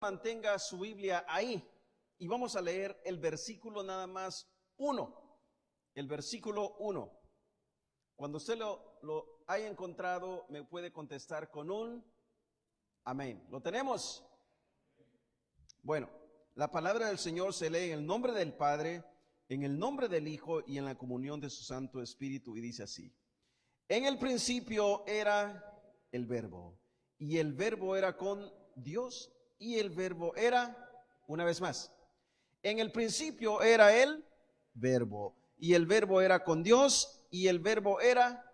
Mantenga su Biblia ahí y vamos a leer el versículo nada más 1. El versículo 1. Cuando usted lo haya encontrado, me puede contestar con un amén. ¿Lo tenemos? Bueno, la palabra del Señor se lee en el nombre del Padre, en el nombre del Hijo y en la comunión de su Santo Espíritu, y dice así: en el principio era el Verbo, y el Verbo era con Dios, y el Verbo era, una vez más, en el principio era el Verbo, y el Verbo era con Dios, y el Verbo era.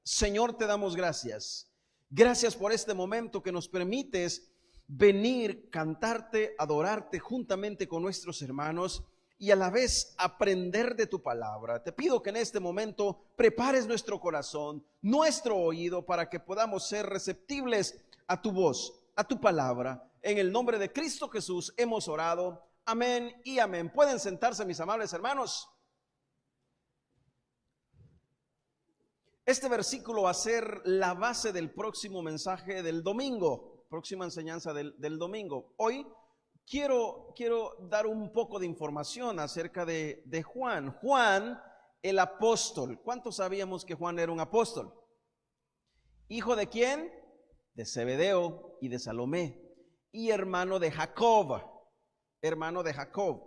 Señor, te damos gracias. Gracias por este momento que nos permites venir, cantarte, adorarte juntamente con nuestros hermanos y a la vez aprender de tu palabra. Te pido que en este momento prepares nuestro corazón, nuestro oído, para que podamos ser receptibles a tu voz, a tu palabra. En el nombre de Cristo Jesús hemos orado. Amén y amén. Pueden sentarse, mis amables hermanos. Este versículo va a ser la base del próximo mensaje del domingo, próxima enseñanza del domingo. Hoy quiero dar un poco de información acerca de Juan. Juan, el apóstol. ¿Cuántos sabíamos que Juan era un apóstol? ¿Hijo de quién? De Zebedeo y de Salomé, y hermano de Jacob. Hermano de Jacob.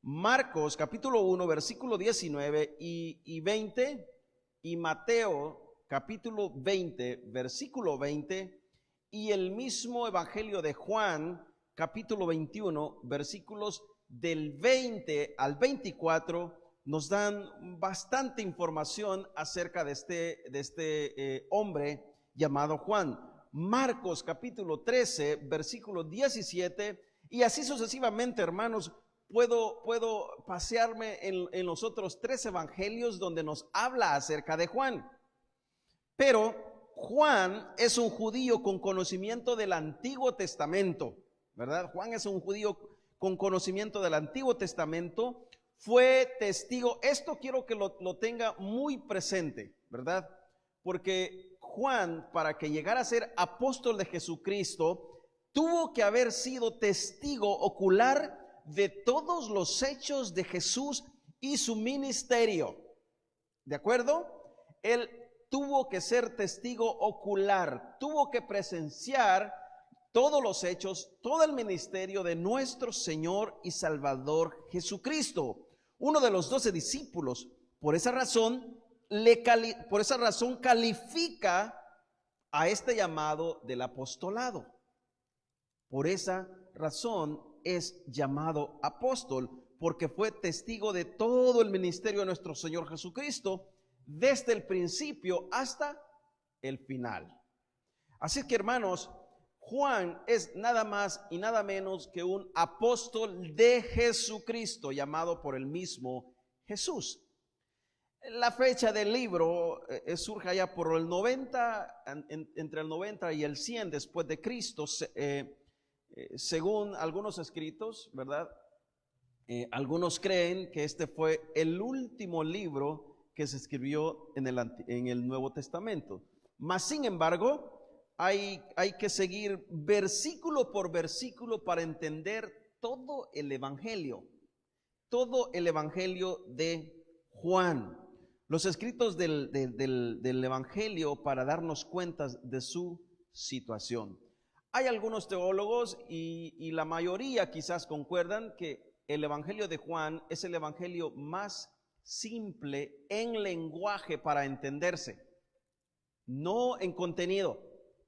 Marcos capítulo 1, versículo 19 y 20. Y Mateo capítulo 20, versículo 20, y el mismo Evangelio de Juan capítulo 21, versículos del 20 al 24, nos dan bastante información acerca de este hombre llamado Juan. Marcos capítulo 13, versículo 17, y así sucesivamente, hermanos. Puedo pasearme en los otros 3 evangelios donde nos habla acerca de Juan. Pero Juan es un judío con conocimiento del Antiguo Testamento, ¿verdad? Juan es un judío con conocimiento del Antiguo Testamento. Fue testigo. Esto quiero que lo tenga muy presente, ¿verdad? Porque Juan, para que llegara a ser apóstol de Jesucristo, tuvo que haber sido testigo ocular de todos los hechos de Jesús y su ministerio. ¿De acuerdo? Él tuvo que ser testigo ocular, tuvo que presenciar todos los hechos, todo el ministerio de nuestro Señor y Salvador Jesucristo. Uno de los 12 discípulos, por esa razón califica a este llamado del apostolado. Por esa razón es llamado apóstol, porque fue testigo de todo el ministerio de nuestro Señor Jesucristo, desde el principio hasta el final. Así que, hermanos, Juan es nada más y nada menos que un apóstol de Jesucristo, llamado por el mismo Jesús. La fecha del libro surge allá por el 90, entre el 90 y el 100 después de Cristo, según algunos escritos, ¿verdad? Algunos creen que este fue el último libro que se escribió en el Nuevo Testamento. Mas, sin embargo, hay que seguir versículo por versículo para entender todo el Evangelio de Juan. Los escritos del Evangelio para darnos cuenta de su situación. Hay algunos teólogos y la mayoría quizás concuerdan que el Evangelio de Juan es el Evangelio más simple en lenguaje para entenderse, no en contenido,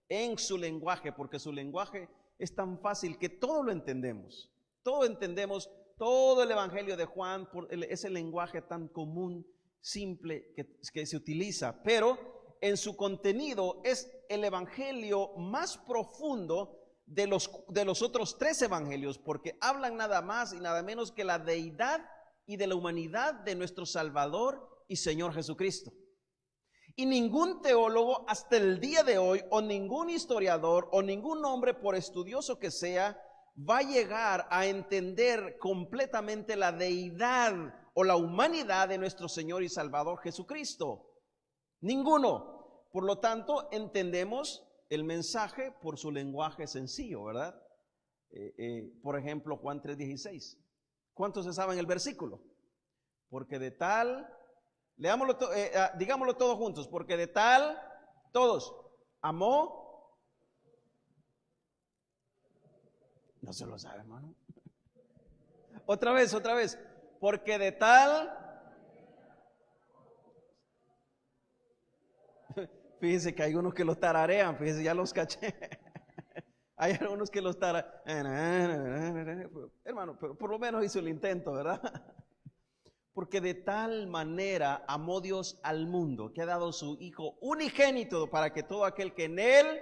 en su lenguaje, porque su lenguaje es tan fácil que todo lo entendemos. Todo entendemos, todo el Evangelio de Juan por ese lenguaje tan común, simple que se utiliza, pero en su contenido es el evangelio más profundo de los otros 3 evangelios, porque hablan nada más y nada menos que la deidad y de la humanidad de nuestro Salvador y Señor Jesucristo. Y ningún teólogo hasta el día de hoy, o ningún historiador, o ningún hombre, por estudioso que sea, va a llegar a entender completamente la deidad o la humanidad de nuestro Señor y Salvador Jesucristo. Ninguno. Por lo tanto, entendemos el mensaje por su lenguaje sencillo, ¿verdad? Por ejemplo, Juan 3:16. ¿Cuántos se saben el versículo? Porque de tal, digámoslo todos juntos, porque de tal, todos, amó. No se lo sabe, hermano. Otra vez, porque de tal. Fíjense que hay unos que los tararean, fíjense, ya los caché. Hay algunos que los tararean. Hermano, pero por lo menos hizo el intento, ¿verdad? Porque de tal manera amó Dios al mundo, que ha dado su Hijo unigénito para que todo aquel que en Él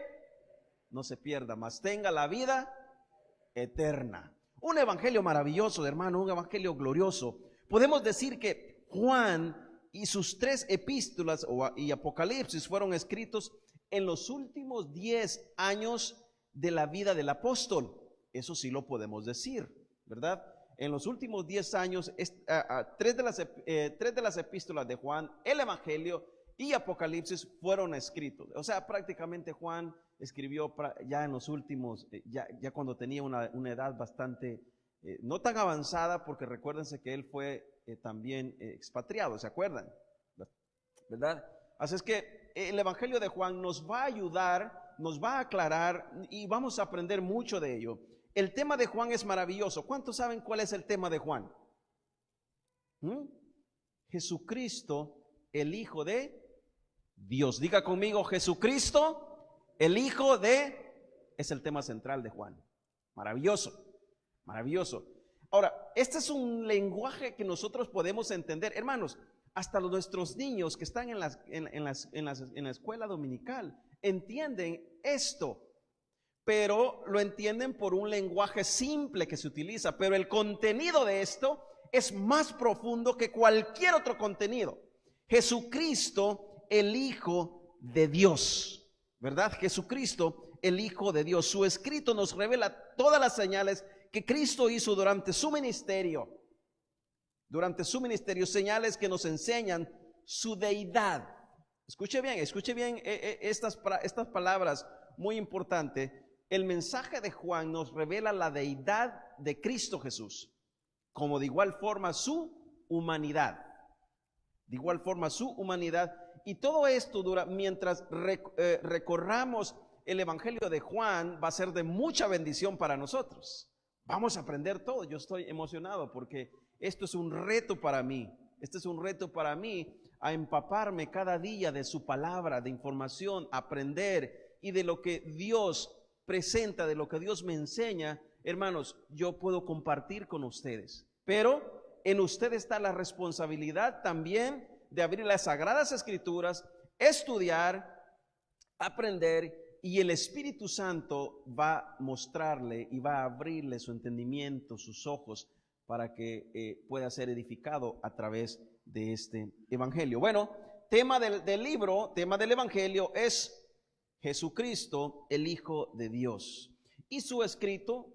no se pierda, mas tenga la vida eterna. Un evangelio maravilloso, hermano, un evangelio glorioso. Podemos decir que Juan y sus 3 epístolas y Apocalipsis fueron escritos en los últimos 10 años de la vida del apóstol. Eso sí lo podemos decir, ¿verdad? En los últimos 10 años, 3 de las epístolas de Juan, el evangelio y Apocalipsis fueron escritos. O sea, prácticamente Juan escribió ya en los últimos, ya cuando tenía una edad bastante, no tan avanzada, porque recuérdense que él fue también expatriado, ¿se acuerdan? ¿Verdad? Así es que el evangelio de Juan nos va a ayudar, nos va a aclarar y vamos a aprender mucho de ello. El tema de Juan es maravilloso. ¿Cuántos saben cuál es el tema de Juan? Jesucristo, el Hijo de Dios. Diga conmigo, Jesucristo, el Hijo de... Es el tema central de Juan. Maravilloso, maravilloso. Ahora, este es un lenguaje que nosotros podemos entender. Hermanos, hasta nuestros niños que están en la escuela dominical entienden esto, pero lo entienden por un lenguaje simple que se utiliza, pero el contenido de esto es más profundo que cualquier otro contenido. Jesucristo, el Hijo de Dios, ¿verdad? Jesucristo, el Hijo de Dios. Su escrito nos revela todas las señales que Cristo hizo durante su ministerio. Señales que nos enseñan su deidad. Escuche bien estas palabras muy importantes. El mensaje de Juan nos revela la deidad de Cristo Jesús, como de igual forma su humanidad. Y todo esto mientras recorramos el evangelio de Juan, va a ser de mucha bendición para nosotros. Vamos a aprender todo. Yo estoy emocionado porque esto es un reto para mí. A empaparme cada día de su palabra, de información, aprender y de lo que Dios presenta, de lo que Dios me enseña. Hermanos, yo puedo compartir con ustedes, pero en ustedes está la responsabilidad también de abrir las Sagradas Escrituras, estudiar, aprender, y el Espíritu Santo va a mostrarle y va a abrirle su entendimiento, sus ojos, para que pueda ser edificado a través de este evangelio. Bueno, tema del evangelio es Jesucristo, el Hijo de Dios. Y su escrito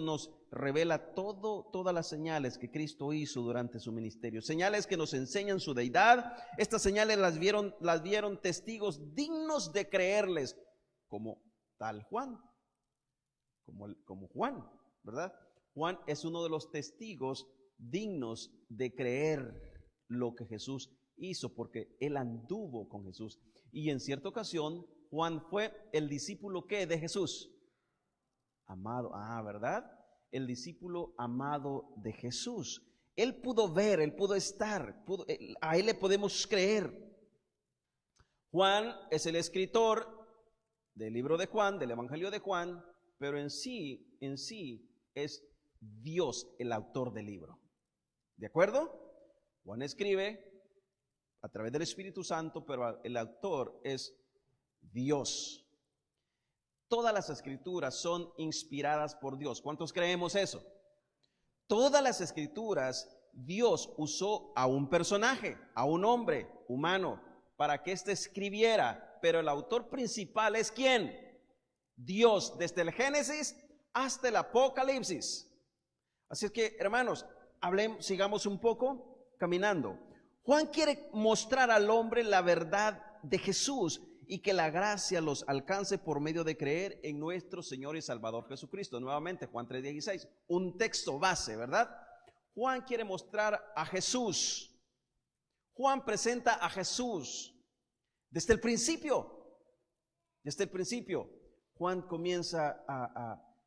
nos revela todas las señales que Cristo hizo durante su ministerio. Señales que nos enseñan su deidad. Estas señales las vieron testigos dignos de creerles, como tal Juan. Como Juan, ¿verdad? Juan es uno de los testigos dignos de creer lo que Jesús hizo, porque él anduvo con Jesús. Y en cierta ocasión, Juan fue el discípulo ¿qué? De Jesús. Amado, ¿verdad? El discípulo amado de Jesús. Él pudo ver, él pudo estar, a él le podemos creer. Juan es el escritor del libro de Juan, del evangelio de Juan, pero en sí es Dios el autor del libro. ¿De acuerdo? Juan escribe a través del Espíritu Santo, pero el autor es Dios. Todas las escrituras son inspiradas por Dios. ¿Cuántos creemos eso? Todas las escrituras, Dios usó a un personaje, a un hombre humano, para que éste escribiera, pero el autor principal es ¿quién? Dios, desde el Génesis hasta el Apocalipsis. Así es que, hermanos, sigamos un poco caminando. Juan quiere mostrar al hombre la verdad de Jesús y que la gracia los alcance por medio de creer en nuestro Señor y Salvador Jesucristo. Nuevamente, Juan 3:16, un texto base, ¿verdad? Juan quiere mostrar a Jesús. Juan presenta a Jesús desde el principio. Desde el principio, Juan comienza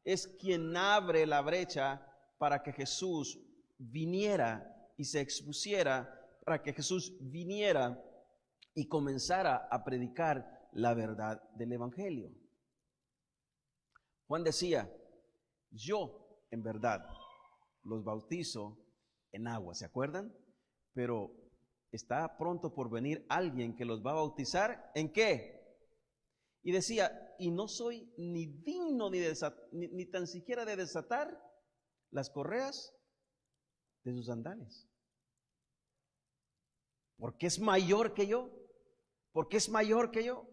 es quien abre la brecha para que Jesús viniera y se expusiera, para que Jesús viniera y comenzara a predicar la verdad del Evangelio. Juan decía, yo en verdad los bautizo en agua, ¿se acuerdan? Pero está pronto por venir alguien que los va a bautizar, ¿en qué? Y decía, y no soy ni digno ni tan siquiera de desatar las correas de sus sandalias. Porque es mayor que yo. Porque es mayor que yo.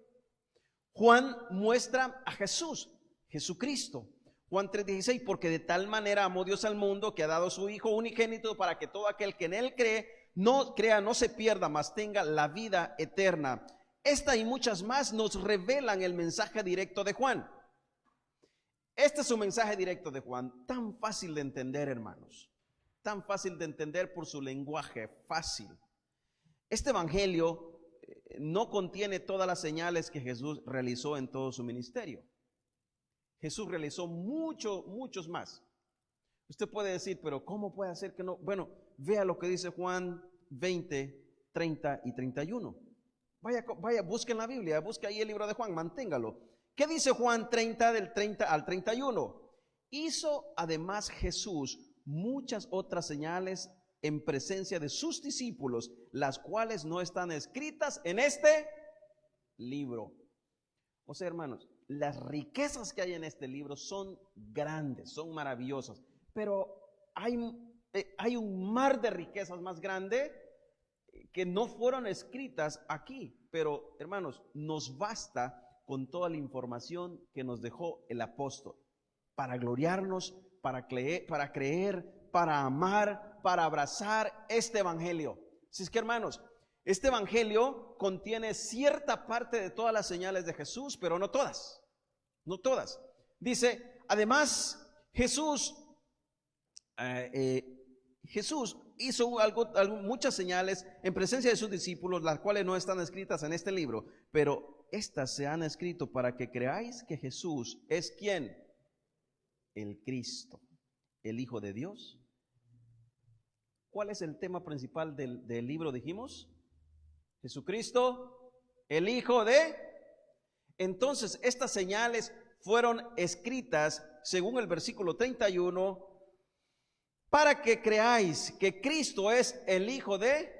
Juan muestra a Jesús, Jesucristo. Juan 3:16, porque de tal manera amó Dios al mundo que ha dado a su Hijo unigénito para que todo aquel que en él cree, no se pierda, mas tenga la vida eterna. Esta y muchas más nos revelan el mensaje directo de Juan. Este es un mensaje directo de Juan, tan fácil de entender, hermanos. Tan fácil de entender por su lenguaje fácil. Este evangelio no contiene todas las señales que Jesús realizó en todo su ministerio. Jesús realizó muchos más. Usted puede decir, pero ¿cómo puede ser que no? Bueno, vea lo que dice Juan 20, 30 y 31. Vaya, busque en la Biblia, busque ahí el libro de Juan, manténgalo. ¿Qué dice Juan 30 del 30 al 31? Hizo además Jesús muchas otras señales en presencia de sus discípulos, las cuales no están escritas en este libro. O sea, hermanos, las riquezas que hay en este libro son grandes, son maravillosas, pero hay un mar de riquezas más grande que no fueron escritas aquí. Pero, hermanos, nos basta con toda la información que nos dejó el apóstol para gloriarnos, para creer, para amar, para abrazar este evangelio. Así es que, hermanos, este evangelio contiene cierta parte de todas las señales de Jesús, pero no todas. No todas. Dice, además, Jesús hizo muchas señales en presencia de sus discípulos, las cuales no están escritas en este libro, pero estas se han escrito para que creáis que Jesús es ¿quién? El Cristo, el Hijo de Dios. ¿Cuál es el tema principal del libro, dijimos? Jesucristo, el Hijo de... Entonces, estas señales fueron escritas, según el versículo 31, para que creáis que Cristo es el Hijo de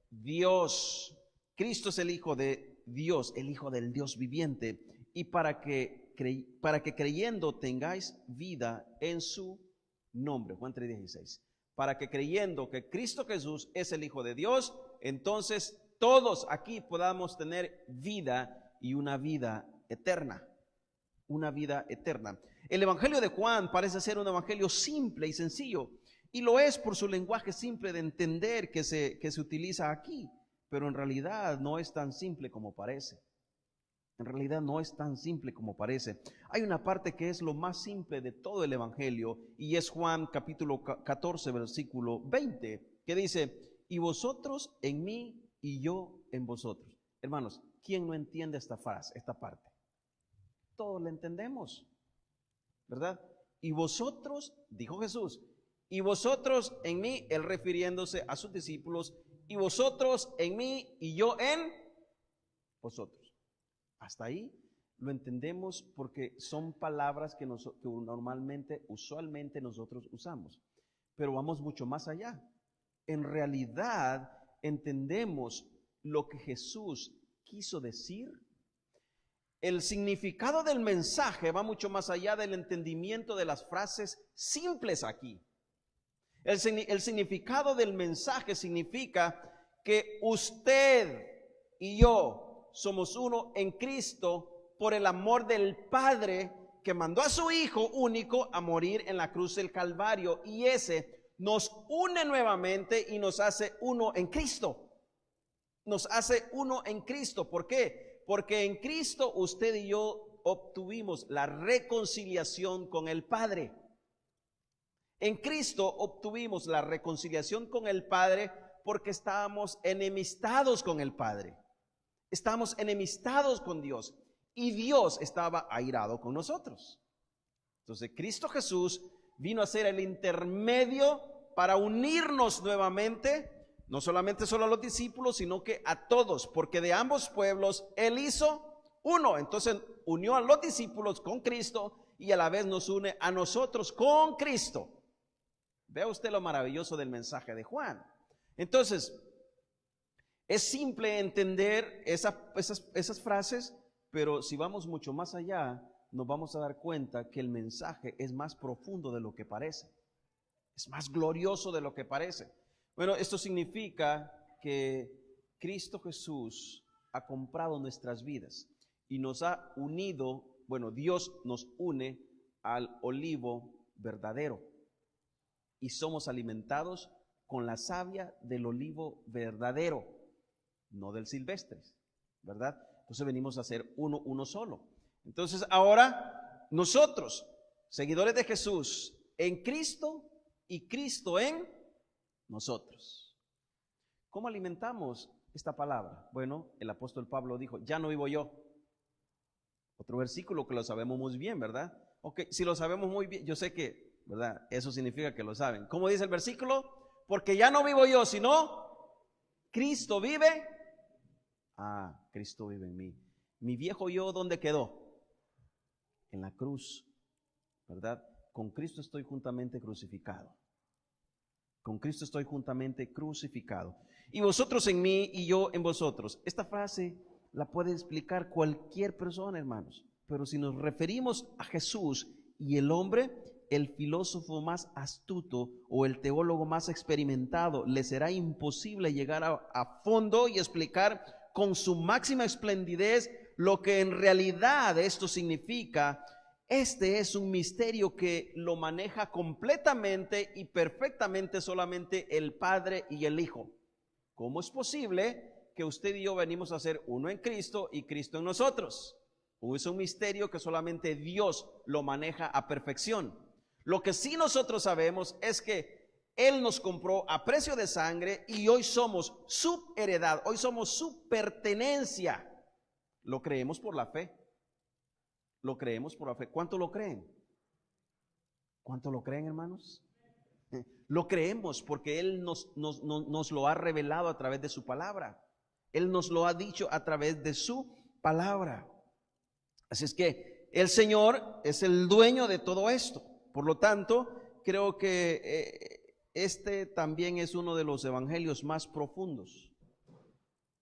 Dios. Cristo es el Hijo de Dios, el Hijo del Dios viviente, y para que creyendo tengáis vida en su nombre. Juan 3:16. Para que creyendo que Cristo Jesús es el Hijo de Dios, entonces todos aquí podamos tener vida y una vida eterna. Una vida eterna. El evangelio de Juan parece ser un evangelio simple y sencillo, y lo es por su lenguaje simple de entender que se utiliza aquí, pero en realidad no es tan simple como parece. En realidad no es tan simple como parece. Hay una parte que es lo más simple de todo el evangelio, y es Juan capítulo 14, versículo 20, que dice, y vosotros en mí y yo en vosotros. Hermanos, ¿quién no entiende esta frase, esta parte? Todos la entendemos, ¿verdad? Y vosotros, dijo Jesús, y vosotros en mí, él refiriéndose a sus discípulos, y vosotros en mí y yo en vosotros. Hasta ahí lo entendemos porque son palabras que usualmente nosotros usamos. Pero vamos mucho más allá. En realidad entendemos lo que Jesús quiso decir. El significado del mensaje va mucho más allá del entendimiento de las frases simples aquí. El significado del mensaje significa que usted y yo somos uno en Cristo por el amor del Padre que mandó a su Hijo único a morir en la cruz del Calvario, y ese nos une nuevamente y nos hace uno en Cristo. Nos hace uno en Cristo. ¿Por qué? Porque en Cristo usted y yo obtuvimos la reconciliación con el Padre. En Cristo obtuvimos la reconciliación con el Padre porque estábamos enemistados con el Padre. Estábamos enemistados con Dios y Dios estaba airado con nosotros. Entonces Cristo Jesús vino a ser el intermedio para unirnos nuevamente, no solamente solo a los discípulos, sino que a todos, porque de ambos pueblos Él hizo uno. Entonces unió a los discípulos con Cristo y a la vez nos une a nosotros con Cristo. Vea usted lo maravilloso del mensaje de Juan. Entonces, es simple entender esas frases, pero si vamos mucho más allá, nos vamos a dar cuenta que el mensaje es más profundo de lo que parece. Es más glorioso de lo que parece. Bueno, esto significa que Cristo Jesús ha comprado nuestras vidas y nos ha unido, bueno, Dios nos une al olivo verdadero y somos alimentados con la savia del olivo verdadero, no del silvestre, ¿verdad? Entonces venimos a ser uno solo. Entonces ahora nosotros, seguidores de Jesús, en Cristo y Cristo en nosotros. ¿Cómo alimentamos esta palabra? Bueno, el apóstol Pablo dijo, ya no vivo yo. Otro versículo que lo sabemos muy bien, ¿verdad? Ok, si lo sabemos muy bien, yo sé que, ¿verdad? Eso significa que lo saben. ¿Cómo dice el versículo? Porque ya no vivo yo, sino Cristo vive. Cristo vive en mí. Mi viejo yo, ¿dónde quedó? En la cruz, ¿verdad? Con Cristo estoy juntamente crucificado. Con Cristo estoy juntamente crucificado. Y vosotros en mí y yo en vosotros. Esta frase la puede explicar cualquier persona, hermanos. Pero si nos referimos a Jesús y el hombre, el filósofo más astuto o el teólogo más experimentado, le será imposible llegar a fondo y explicar con su máxima esplendidez lo que en realidad esto significa. Este es un misterio que lo maneja completamente y perfectamente solamente el Padre y el Hijo. ¿Cómo es posible que usted y yo venimos a ser uno en Cristo y Cristo en nosotros? Es un misterio que solamente Dios lo maneja a perfección. Lo que sí nosotros sabemos es que Él nos compró a precio de sangre y hoy somos su heredad, hoy somos su pertenencia. Lo creemos por la fe. Lo creemos por la fe. ¿Cuánto lo creen? ¿Cuánto lo creen, hermanos? Lo creemos porque Él nos lo ha revelado a través de su palabra. Él nos lo ha dicho a través de su palabra. Así es que el Señor es el dueño de todo esto. Por lo tanto, creo que este también es uno de los evangelios más profundos,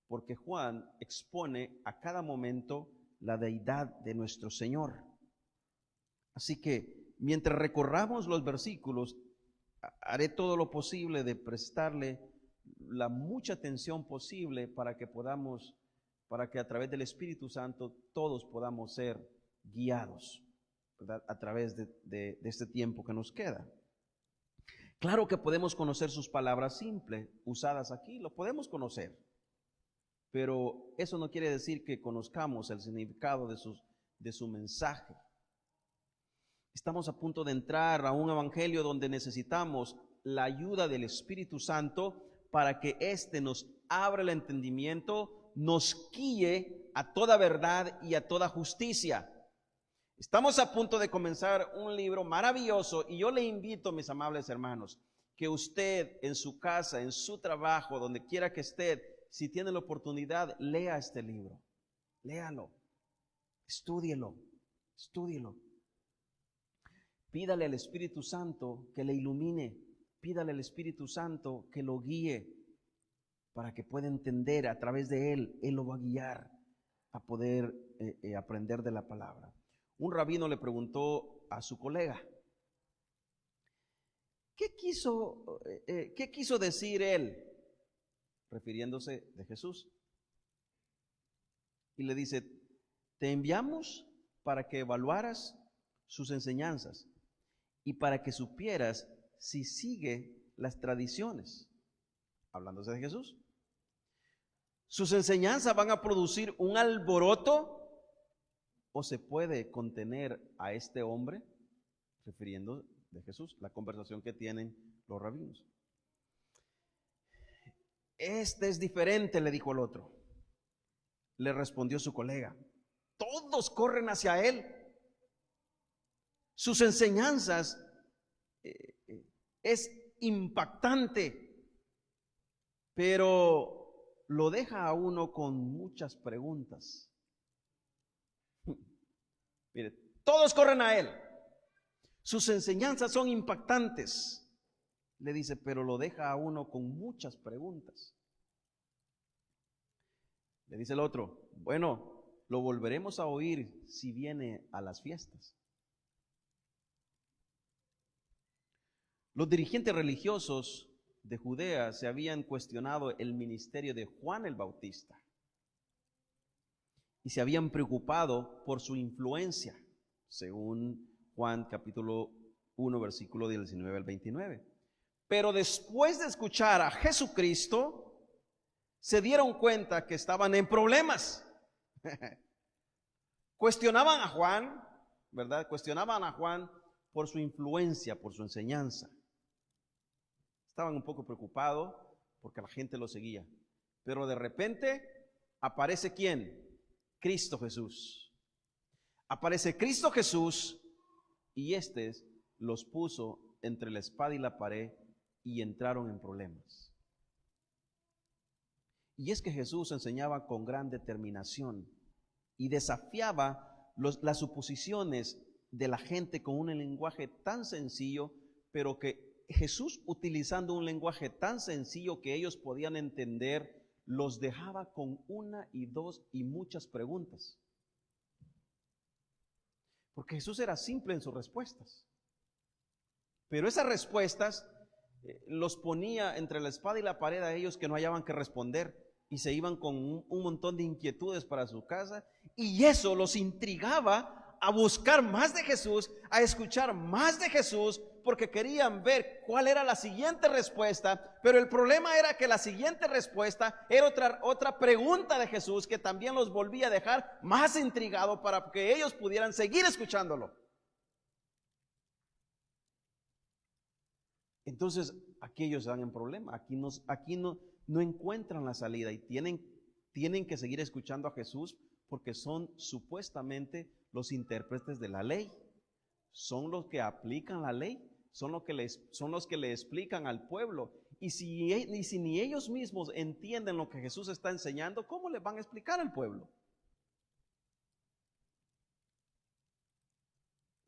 porque Juan expone a cada momento la deidad de nuestro Señor. Así que mientras recorramos los versículos, haré todo lo posible de prestarle la mucha atención posible para que a través del Espíritu Santo todos podamos ser guiados, ¿verdad? A través de este tiempo que nos queda. Claro que podemos conocer sus palabras simples usadas aquí, lo podemos conocer. Pero eso no quiere decir que conozcamos el significado de su mensaje. Estamos a punto de entrar a un evangelio donde necesitamos la ayuda del Espíritu Santo para que éste nos abra el entendimiento, nos guíe a toda verdad y a toda justicia. Estamos a punto de comenzar un libro maravilloso y yo le invito, mis amables hermanos, que usted en su casa, en su trabajo, donde quiera que esté, si tiene la oportunidad, lea este libro, léalo, estúdielo. Pídale al Espíritu Santo que le ilumine, pídale al Espíritu Santo que lo guíe para que pueda entender a través de él lo va a guiar a poder aprender de la palabra. Un rabino le preguntó a su colega, ¿qué quiso decir él? Refiriéndose de Jesús. Y le dice, te enviamos para que evaluaras sus enseñanzas y para que supieras si sigue las tradiciones. Hablándose de Jesús. ¿Sus enseñanzas van a producir un alboroto o se puede contener a este hombre? Refiriendo de Jesús, la conversación que tienen los rabinos. Este es diferente, le dijo el otro. Le respondió su colega. Todos corren hacia él. Sus enseñanzas es impactante, pero lo deja a uno con muchas preguntas. Mire, todos corren a él. Sus enseñanzas son impactantes. Le dice, pero lo deja a uno con muchas preguntas. Le dice el otro, bueno, lo volveremos a oír si viene a las fiestas. Los dirigentes religiosos de Judea se habían cuestionado el ministerio de Juan el Bautista y se habían preocupado por su influencia, según Juan capítulo 1, versículo 19 al 29. Pero después de escuchar a Jesucristo, se dieron cuenta que estaban en problemas. Cuestionaban a Juan, ¿verdad? Cuestionaban a Juan por su influencia, por su enseñanza. Estaban un poco preocupados porque la gente lo seguía. Pero de repente aparece ¿quién? Cristo Jesús. Aparece Cristo Jesús y los puso entre la espada y la pared y entraron en problemas. Y es que Jesús enseñaba con gran determinación y desafiaba las suposiciones de la gente con un lenguaje tan sencillo, pero que Jesús, utilizando un lenguaje tan sencillo que ellos podían entender, los dejaba con una y dos y muchas preguntas. Porque Jesús era simple en sus respuestas. Pero esas respuestas los ponía entre la espada y la pared a ellos que no hallaban que responder y se iban con un montón de inquietudes para su casa, y eso los intrigaba a buscar más de Jesús, a escuchar más de Jesús, porque querían ver cuál era la siguiente respuesta. Pero el problema era que la siguiente respuesta era otra pregunta de Jesús que también los volvía a dejar más intrigados para que ellos pudieran seguir escuchándolo. Entonces aquí ellos están en problema, aquí no encuentran la salida y tienen que seguir escuchando a Jesús porque son supuestamente los intérpretes de la ley, son los que aplican la ley, son los que le explican al pueblo. Y si ni ellos mismos entienden lo que Jesús está enseñando, ¿cómo le van a explicar al pueblo?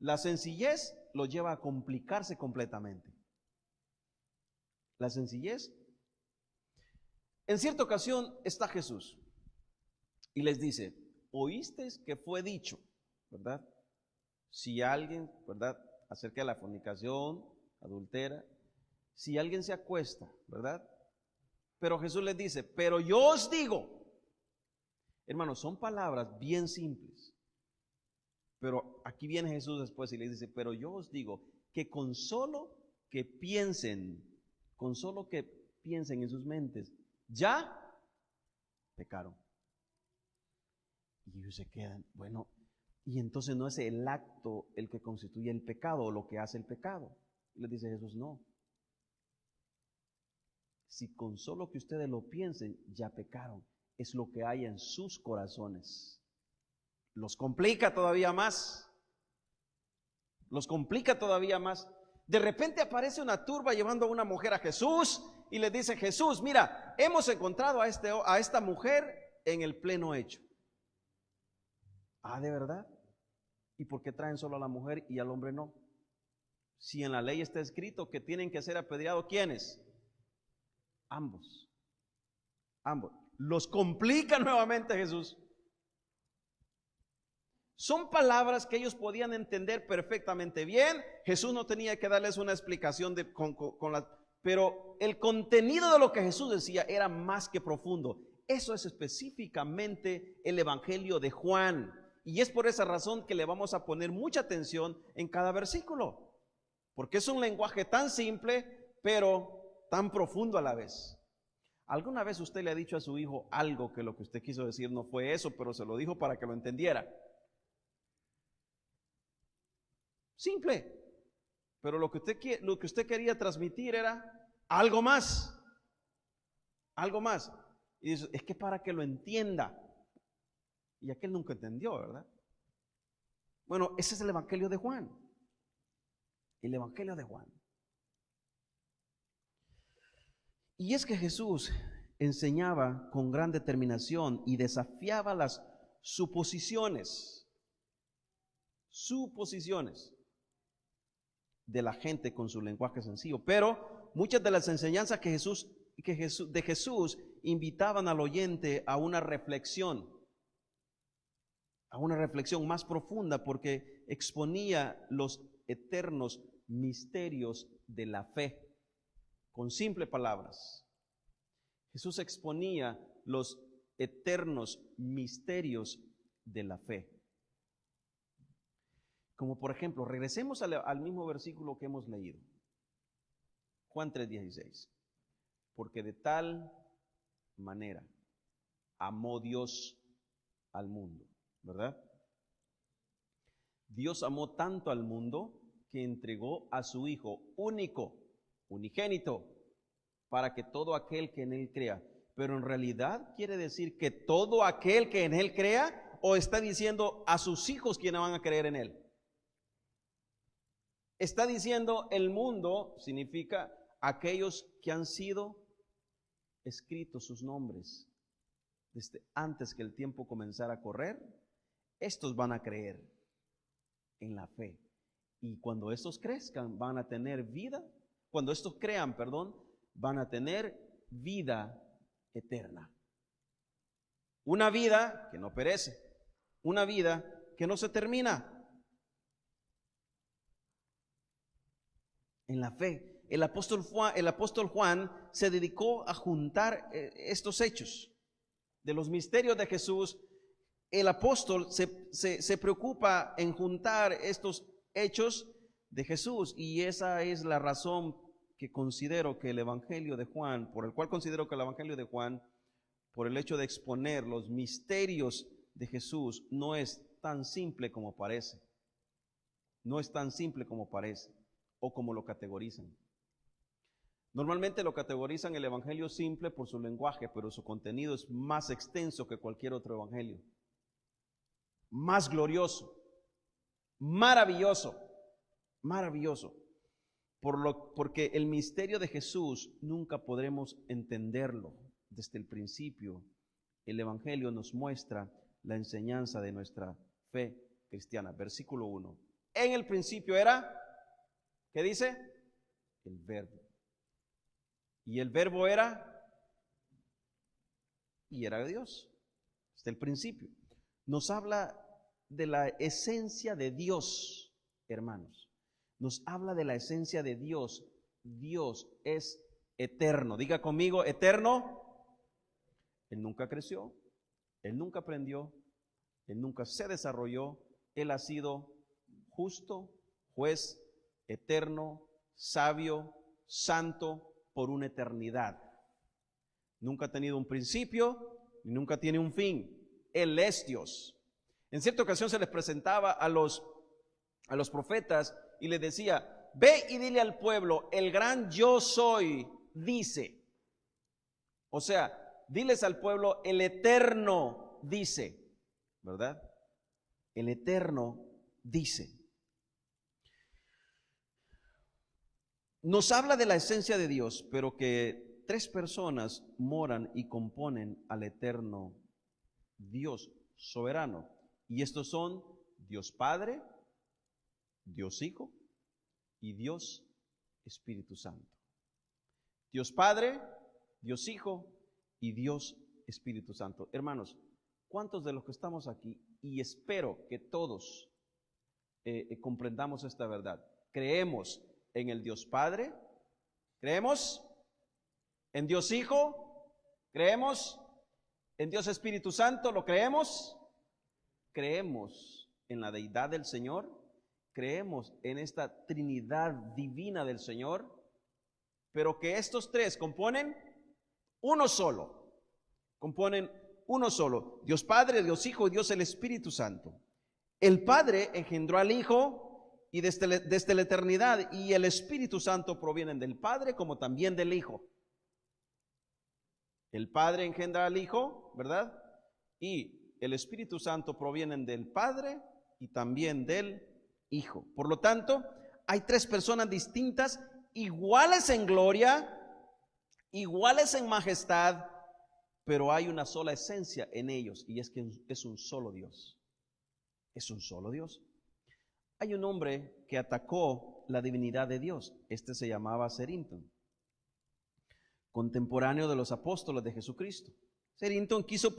La sencillez lo lleva a complicarse completamente. La sencillez. En cierta ocasión está Jesús y les dice, oísteis que fue dicho, ¿verdad? Si alguien, ¿verdad? Acerca de la fornicación, adultera, si alguien se acuesta, ¿verdad? Pero Jesús les dice, pero yo os digo, hermanos, son palabras bien simples. Pero aquí viene Jesús después y les dice, pero yo os digo que con solo que piensen en sus mentes, ya pecaron. Y ellos se quedan, bueno, y entonces no es el acto el que constituye el pecado o lo que hace el pecado. Y les dice Jesús, no. Si con solo que ustedes lo piensen, ya pecaron. Es lo que hay en sus corazones. Los complica todavía más. Los complica todavía más. De repente aparece una turba llevando a una mujer a Jesús y le dice, Jesús, mira, hemos encontrado a esta mujer en el pleno hecho. Ah, ¿de verdad? ¿Y por qué traen solo a la mujer y al hombre no? Si en la ley está escrito que tienen que ser apedreados, ¿quiénes? Ambos. Los complica nuevamente Jesús. Son palabras que ellos podían entender perfectamente bien. Jesús no tenía que darles una explicación pero el contenido de lo que Jesús decía era más que profundo. Eso es específicamente el Evangelio de Juan. Y es por esa razón que le vamos a poner mucha atención en cada versículo. Porque es un lenguaje tan simple, pero tan profundo a la vez. ¿Alguna vez usted le ha dicho a su hijo algo que lo que usted quiso decir no fue eso, pero se lo dijo para que lo entendiera? Simple. Pero lo que usted quería transmitir era algo más. Algo más. Y dice, es que para que lo entienda. Y aquel nunca entendió, ¿verdad? Bueno, ese es el Evangelio de Juan. El Evangelio de Juan. Y es que Jesús enseñaba con gran determinación y desafiaba las suposiciones de la gente con su lenguaje sencillo. Pero muchas de las enseñanzas de Jesús invitaban al oyente a una reflexión más profunda, porque exponía los eternos misterios de la fe. Con simples palabras, Jesús exponía los eternos misterios de la fe. Como por ejemplo, regresemos al mismo versículo que hemos leído. Juan 3:16. Porque de tal manera amó Dios al mundo, ¿verdad? Dios amó tanto al mundo que entregó a su Hijo único, unigénito, para que todo aquel que en Él crea. Pero en realidad quiere decir que todo aquel que en Él crea, o está diciendo a sus hijos quienes van a creer en Él. Está diciendo el mundo, significa aquellos que han sido escritos sus nombres desde antes que el tiempo comenzara a correr. Estos van a creer en la fe. Y cuando estos crezcan, van a tener vida. Cuando estos crean, van a tener vida eterna. Una vida que no perece. Una vida que no se termina. En la fe. El apóstol Juan se dedicó a juntar estos hechos de los misterios de Jesús. El apóstol se preocupa en juntar estos hechos de Jesús, y esa es la razón que considero que el Evangelio de Juan, por el hecho de exponer los misterios de Jesús, no es tan simple como parece. No es tan simple como parece, o como lo categorizan. Normalmente lo categorizan el Evangelio simple por su lenguaje, pero su contenido es más extenso que cualquier otro evangelio. Más glorioso, maravilloso, porque el misterio de Jesús nunca podremos entenderlo desde el principio. El Evangelio nos muestra la enseñanza de nuestra fe cristiana. Versículo 1. En el principio era, ¿qué dice? El Verbo. Y el Verbo era Dios. Desde el principio. Nos habla de la esencia de Dios, hermanos. Nos habla de la esencia de Dios. Dios es eterno. Diga conmigo, eterno. Él nunca creció, Él nunca aprendió, Él nunca se desarrolló. Él ha sido justo, juez, eterno, sabio, santo por una eternidad. Nunca ha tenido un principio y nunca tiene un fin. Él es Dios. En cierta ocasión se les presentaba a los profetas y les decía: ve y dile al pueblo, el gran yo soy dice. O sea, diles al pueblo, el eterno dice, ¿verdad? El eterno dice. Nos habla de la esencia de Dios, pero que tres personas moran y componen al eterno Dios soberano. Y estos son Dios Padre, Dios Hijo y Dios Espíritu Santo. Dios Padre, Dios Hijo y Dios Espíritu Santo. Hermanos, ¿cuántos de los que estamos aquí, y espero que todos comprendamos esta verdad, creemos en el Dios Padre? ¿Creemos en Dios Hijo? ¿Creemos en Dios Espíritu Santo? ¿Lo creemos? ¿Creemos en la deidad del Señor? ¿Creemos en esta Trinidad divina del Señor? Pero que estos tres componen uno solo. Componen uno solo. Dios Padre, Dios Hijo y Dios el Espíritu Santo. El Padre engendró al Hijo y desde la eternidad, y el Espíritu Santo provienen del Padre como también del Hijo. El Padre engendra al Hijo, ¿verdad? Y el Espíritu Santo provienen del Padre y también del Hijo. Por lo tanto, hay tres personas distintas, iguales en gloria, iguales en majestad, pero hay una sola esencia en ellos, y es que es un solo Dios. Es un solo Dios. Hay un hombre que atacó la divinidad de Dios. Este se llamaba Cerinton, contemporáneo de los apóstoles de Jesucristo. Cerinton quiso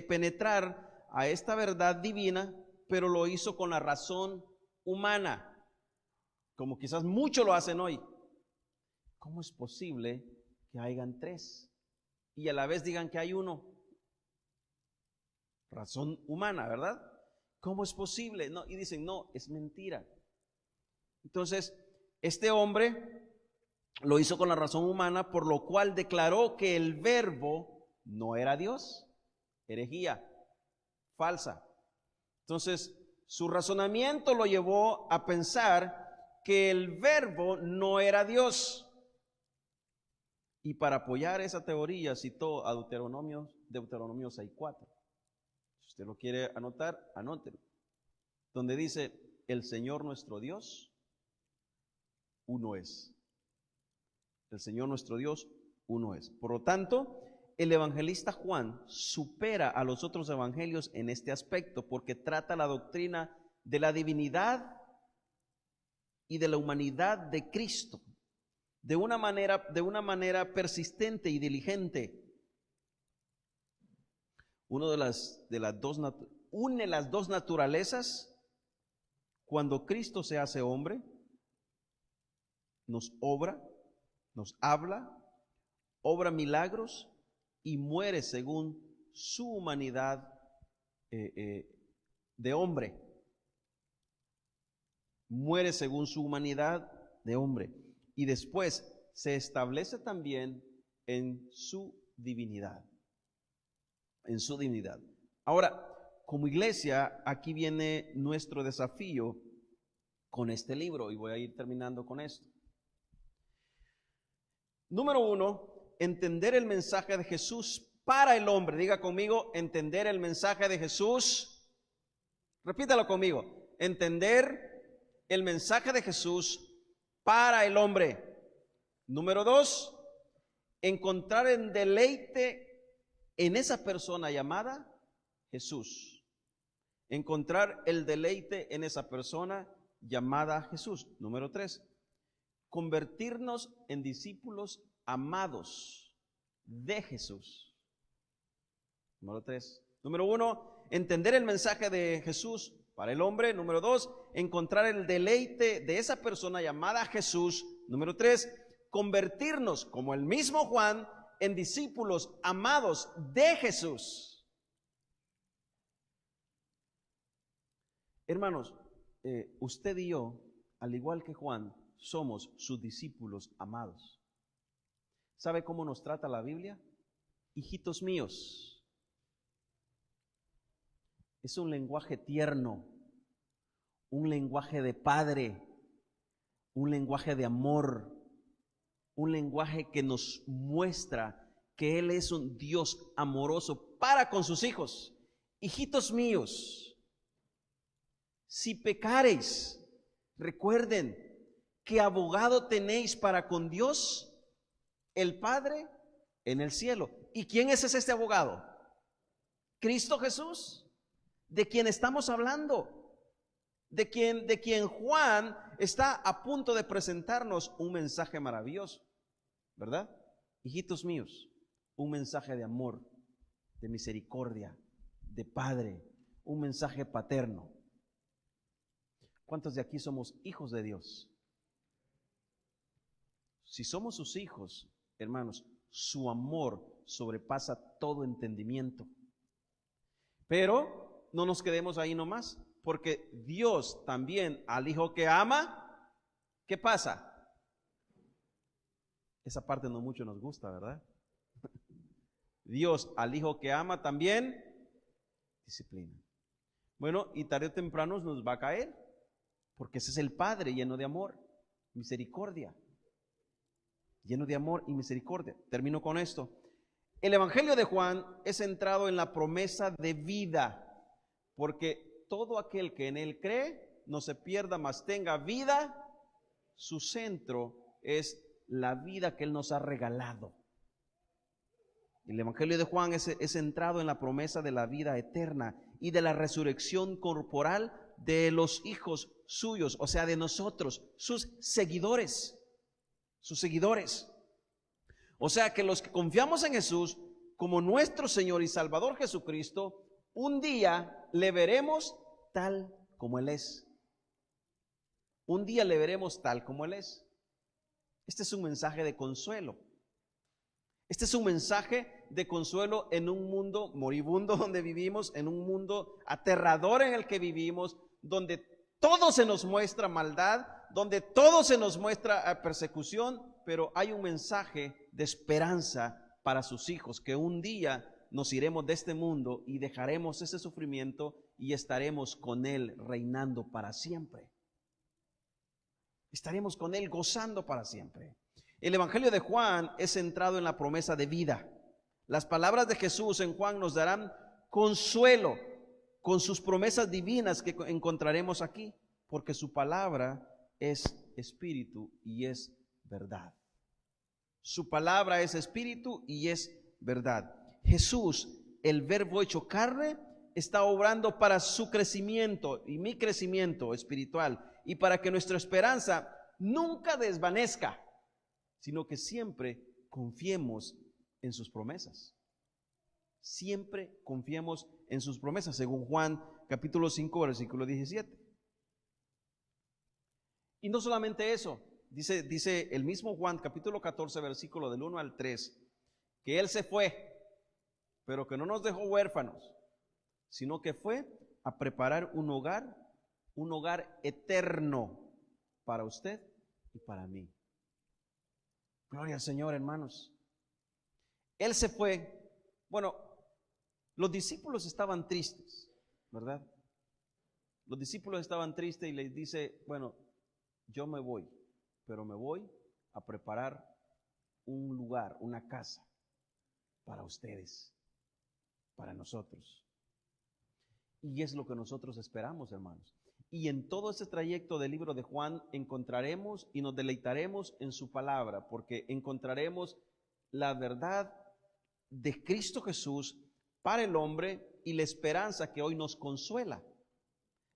penetrar a esta verdad divina, pero lo hizo con la razón humana, como quizás muchos lo hacen hoy. ¿Cómo es posible que hayan tres y a la vez digan que hay uno? Razón humana, ¿verdad? ¿Cómo es posible? No, y dicen, no, es mentira. Entonces, este hombre lo hizo con la razón humana, por lo cual declaró que el verbo no era Dios. Herejía, falsa. Entonces, su razonamiento lo llevó a pensar que el verbo no era Dios. Y para apoyar esa teoría citó a Deuteronomio 6:4. Si usted lo quiere anotar, anótelo. Donde dice, el Señor nuestro Dios, uno es. El Señor nuestro Dios, uno es. Por lo tanto, el evangelista Juan supera a los otros evangelios en este aspecto, porque trata la doctrina de la divinidad y de la humanidad de Cristo de una manera persistente y diligente. Une las dos naturalezas. Cuando Cristo se hace hombre, nos habla, obra milagros y muere según su humanidad de hombre. Muere según su humanidad de hombre. Y después se establece también en su divinidad. En su divinidad. Ahora, como iglesia, aquí viene nuestro desafío con este libro, y voy a ir terminando con esto. Número 1, entender el mensaje de Jesús para el hombre. Diga conmigo, entender el mensaje de Jesús. Repítalo conmigo, entender el mensaje de Jesús para el hombre. Número 2, encontrar el deleite en esa persona llamada Jesús. Encontrar el deleite en esa persona llamada Jesús. Número 3, convertirnos en discípulos amados de Jesús. Número 3. Número 1, entender el mensaje de Jesús para el hombre. Número 2, encontrar el deleite de esa persona llamada Jesús. Número 3, convertirnos, como el mismo Juan, en discípulos amados de Jesús. Hermanos, usted y yo, al igual que Juan, somos sus discípulos amados. ¿Sabe cómo nos trata la Biblia? Hijitos míos. Es un lenguaje tierno, un lenguaje de padre, un lenguaje de amor, un lenguaje que nos muestra que Él es un Dios amoroso para con sus hijos. Hijitos míos, si pecareis, recuerden que abogado tenéis para con Dios, el Padre, en el cielo. ¿Y quién es este abogado? Cristo Jesús, de quien estamos hablando, de quien Juan está a punto de presentarnos un mensaje maravilloso, ¿verdad? Hijitos míos, un mensaje de amor, de misericordia, de Padre, un mensaje paterno. ¿Cuántos de aquí somos hijos de Dios? Si somos sus hijos, hermanos, su amor sobrepasa todo entendimiento. Pero no nos quedemos ahí nomás, porque Dios también al hijo que ama, ¿qué pasa? Esa parte no mucho nos gusta, ¿verdad? Dios al hijo que ama también disciplina. Bueno, y tarde o temprano nos va a caer, porque ese es el Padre lleno de amor, misericordia. Lleno de amor y misericordia. Termino con esto. El Evangelio de Juan es centrado en la promesa de vida, porque todo aquel que en él cree no se pierda, mas tenga vida. Su centro es la vida que él nos ha regalado. El Evangelio de Juan es centrado en la promesa de la vida eterna y de la resurrección corporal de los hijos suyos, o sea, de nosotros, sus seguidores. Sus seguidores. O sea que los que confiamos en Jesús como nuestro Señor y Salvador Jesucristo, un día le veremos tal como Él es. Un día le veremos tal como Él es. Este es un mensaje de consuelo. Este es un mensaje de consuelo en un mundo moribundo donde vivimos, en un mundo aterrador en el que vivimos, donde todo se nos muestra maldad, donde todo se nos muestra persecución, pero hay un mensaje de esperanza para sus hijos, que un día nos iremos de este mundo y dejaremos ese sufrimiento y estaremos con Él reinando para siempre. Estaremos con Él gozando para siempre. El Evangelio de Juan es centrado en la promesa de vida. Las palabras de Jesús en Juan nos darán consuelo con sus promesas divinas que encontraremos aquí, porque su palabra es espíritu y es verdad. Su palabra es espíritu y es verdad. Jesús, el verbo hecho carne, está obrando para su crecimiento y mi crecimiento espiritual, y para que nuestra esperanza nunca desvanezca, sino que siempre confiemos en sus promesas. Siempre confiemos en sus promesas, según Juan capítulo 5, versículo 17. Y no solamente eso, dice el mismo Juan capítulo 14, versículo del 1 al 3, que Él se fue, pero que no nos dejó huérfanos, sino que fue a preparar un hogar eterno para usted y para mí. Gloria al Señor, hermanos. Él se fue. Bueno, los discípulos estaban tristes, ¿verdad? Los discípulos estaban tristes y les dice, bueno, yo me voy, pero me voy a preparar un lugar, una casa para ustedes, para nosotros. Y es lo que nosotros esperamos, hermanos. Y en todo ese trayecto del libro de Juan encontraremos y nos deleitaremos en su palabra, porque encontraremos la verdad de Cristo Jesús para el hombre y la esperanza que hoy nos consuela.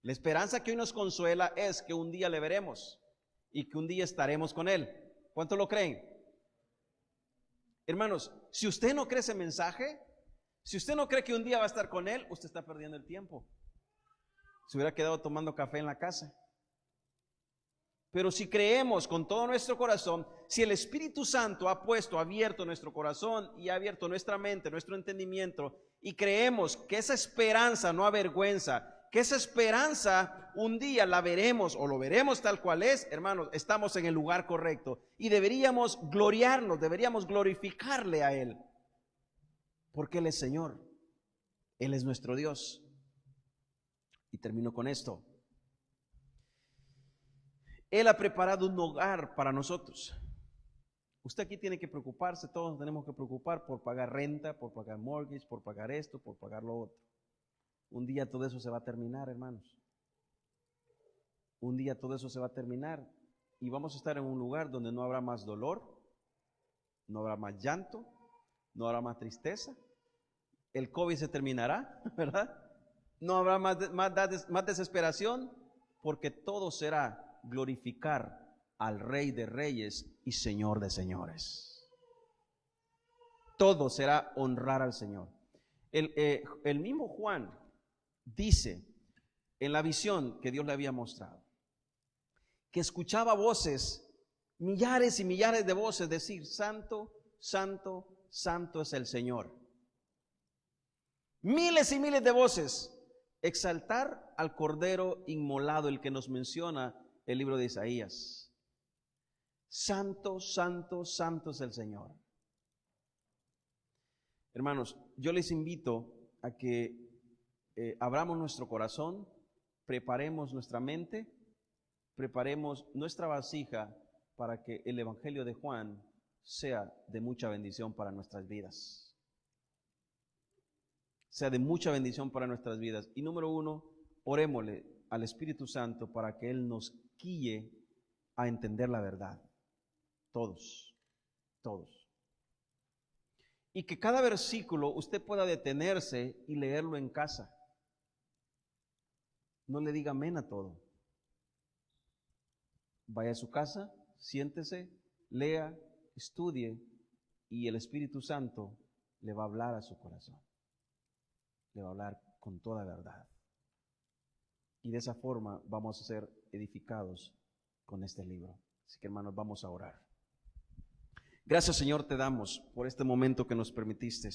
La esperanza que hoy nos consuela es que un día le veremos y que un día estaremos con Él. ¿Cuánto lo creen? Hermanos, si usted no cree ese mensaje, si usted no cree que un día va a estar con Él, usted está perdiendo el tiempo. Se hubiera quedado tomando café en la casa. Pero si creemos con todo nuestro corazón, si el Espíritu Santo ha abierto nuestro corazón y ha abierto nuestra mente, nuestro entendimiento, y creemos que esa esperanza no avergüenza, que esa esperanza un día la veremos o lo veremos tal cual es, hermanos, estamos en el lugar correcto y deberíamos gloriarnos, deberíamos glorificarle a Él, porque Él es Señor, Él es nuestro Dios. Y termino con esto. Él ha preparado un hogar para nosotros. Usted aquí tiene que preocuparse, todos tenemos que preocupar por pagar renta, por pagar mortgage, por pagar esto, por pagar lo otro. Un día todo eso se va a terminar, hermanos. Un día todo eso se va a terminar y vamos a estar en un lugar donde no habrá más dolor, no habrá más llanto, no habrá más tristeza. El COVID se terminará, ¿verdad? No habrá más desesperación, porque todo será glorificar al Rey de Reyes y Señor de Señores. Todo será honrar al Señor. El mismo Juan dice en la visión que Dios le había mostrado, que escuchaba voces, millares y millares de voces decir, santo, santo, santo es el Señor. Miles y miles de voces exaltar al Cordero inmolado, el que nos menciona el libro de Isaías. Santo, santo, santo es el Señor. Hermanos, yo les invito a que abramos nuestro corazón, preparemos nuestra mente, preparemos nuestra vasija para que el Evangelio de Juan sea de mucha bendición para nuestras vidas. Sea de mucha bendición para nuestras vidas. Y número 1, orémosle al Espíritu Santo para que Él nos guíe a entender la verdad. Todos. Y que cada versículo usted pueda detenerse y leerlo en casa. No le diga amén a todo. Vaya a su casa, siéntese, lea, estudie y el Espíritu Santo le va a hablar a su corazón. Le va a hablar con toda verdad. Y de esa forma vamos a ser edificados con este libro. Así que hermanos, vamos a orar. Gracias, Señor, te damos por este momento que nos permitiste.